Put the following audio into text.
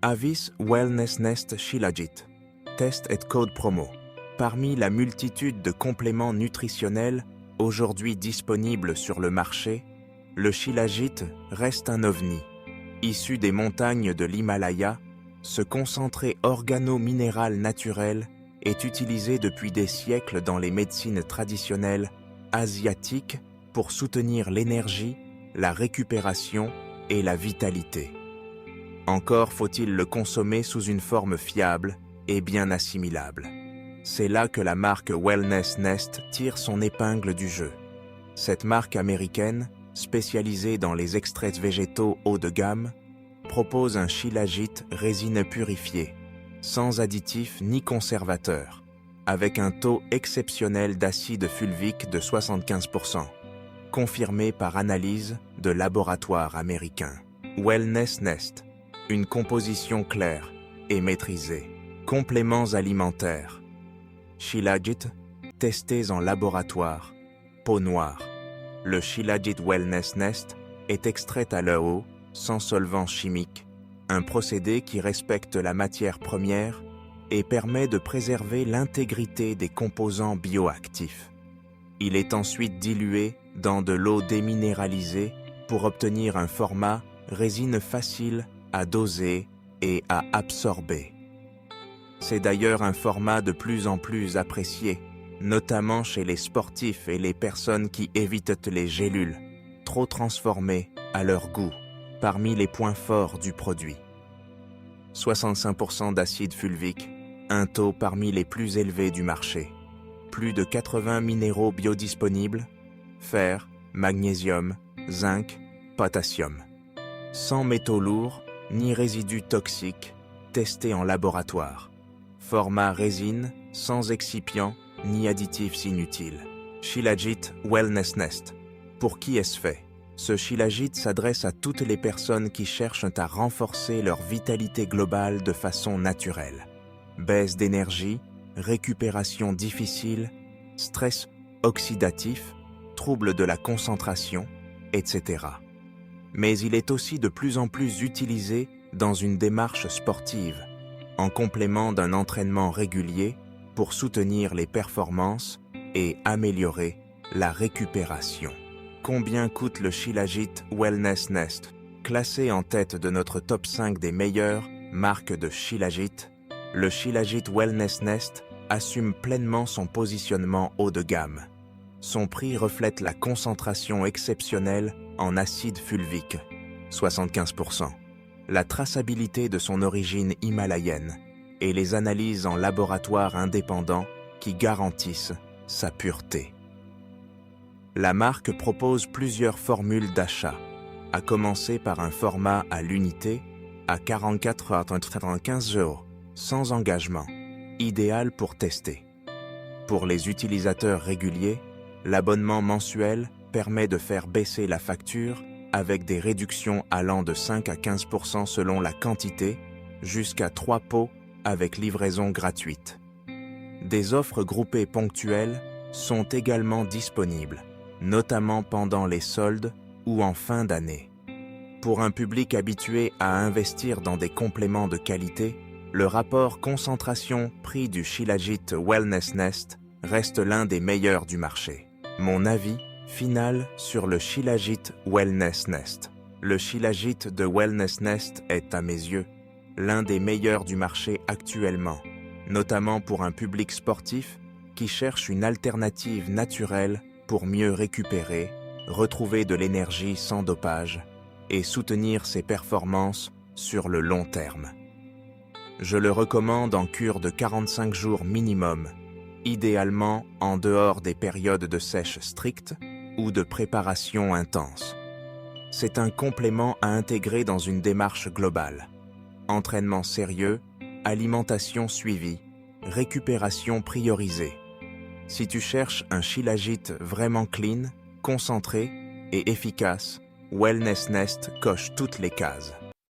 Avis Wellness Nest Shilajit. Test et code promo. Parmi la multitude de compléments nutritionnels aujourd'hui disponibles sur le marché, le Shilajit reste un ovni. Issu des montagnes de l'Himalaya, ce concentré organo-minéral naturel est utilisé depuis des siècles dans les médecines traditionnelles asiatiques pour soutenir l'énergie, la récupération et la vitalité. Encore faut-il le consommer sous une forme fiable et bien assimilable. C'est là que la marque Wellness Nest tire son épingle du jeu. Cette marque américaine, spécialisée dans les extraits végétaux haut de gamme, propose un Shilajit résine purifiée, sans additifs ni conservateurs, avec un taux exceptionnel d'acide fulvique de 75%, confirmé par analyse de laboratoires américains. Wellness Nest, une composition claire et maîtrisée. Compléments alimentaires. Shilajit, testés en laboratoire. Peau noire. Le Shilajit Wellness Nest est extrait à l'eau, sans solvant chimique, un procédé qui respecte la matière première et permet de préserver l'intégrité des composants bioactifs. Il est ensuite dilué dans de l'eau déminéralisée pour obtenir un format résine facile à doser et à absorber. C'est d'ailleurs un format de plus en plus apprécié, notamment chez les sportifs et les personnes qui évitent les gélules, trop transformées à leur goût, parmi les points forts du produit. 65% d'acide fulvique, un taux parmi les plus élevés du marché. Plus de 80 minéraux biodisponibles, fer, magnésium, zinc, potassium. Sans métaux lourds, ni résidus toxiques, testés en laboratoire. Format résine, sans excipients, ni additifs inutiles. Shilajit Wellness Nest. Pour qui est-ce fait? Ce Shilajit s'adresse à toutes les personnes qui cherchent à renforcer leur vitalité globale de façon naturelle. Baisse d'énergie, récupération difficile, stress oxydatif, troubles de la concentration, etc. Mais il est aussi de plus en plus utilisé dans une démarche sportive, en complément d'un entraînement régulier pour soutenir les performances et améliorer la récupération. Combien coûte le Shilajit Wellness Nest? Classé en tête de notre top 5 des meilleures marques de Shilajit, le Shilajit Wellness Nest assume pleinement son positionnement haut de gamme. Son prix reflète la concentration exceptionnelle en acide fulvique, 75%, la traçabilité de son origine himalayenne et les analyses en laboratoire indépendant qui garantissent sa pureté. La marque propose plusieurs formules d'achat, à commencer par un format à l'unité à 44,95 €, sans engagement, idéal pour tester. Pour les utilisateurs réguliers, l'abonnement mensuel permet de faire baisser la facture avec des réductions allant de 5 à 15% selon la quantité, jusqu'à 3 pots avec livraison gratuite. Des offres groupées ponctuelles sont également disponibles, notamment pendant les soldes ou en fin d'année. Pour un public habitué à investir dans des compléments de qualité, le rapport concentration-prix du Shilajit Wellness Nest reste l'un des meilleurs du marché. Mon avis final sur le Shilajit Wellness Nest. Le Shilajit de Wellness Nest est, à mes yeux, l'un des meilleurs du marché actuellement, notamment pour un public sportif qui cherche une alternative naturelle pour mieux récupérer, retrouver de l'énergie sans dopage et soutenir ses performances sur le long terme. Je le recommande en cure de 45 jours minimum, idéalement en dehors des périodes de sèche strictes ou de préparation intense. C'est un complément à intégrer dans une démarche globale. Entraînement sérieux, alimentation suivie, récupération priorisée. Si tu cherches un Shilajit vraiment clean, concentré et efficace, Wellness Nest coche toutes les cases.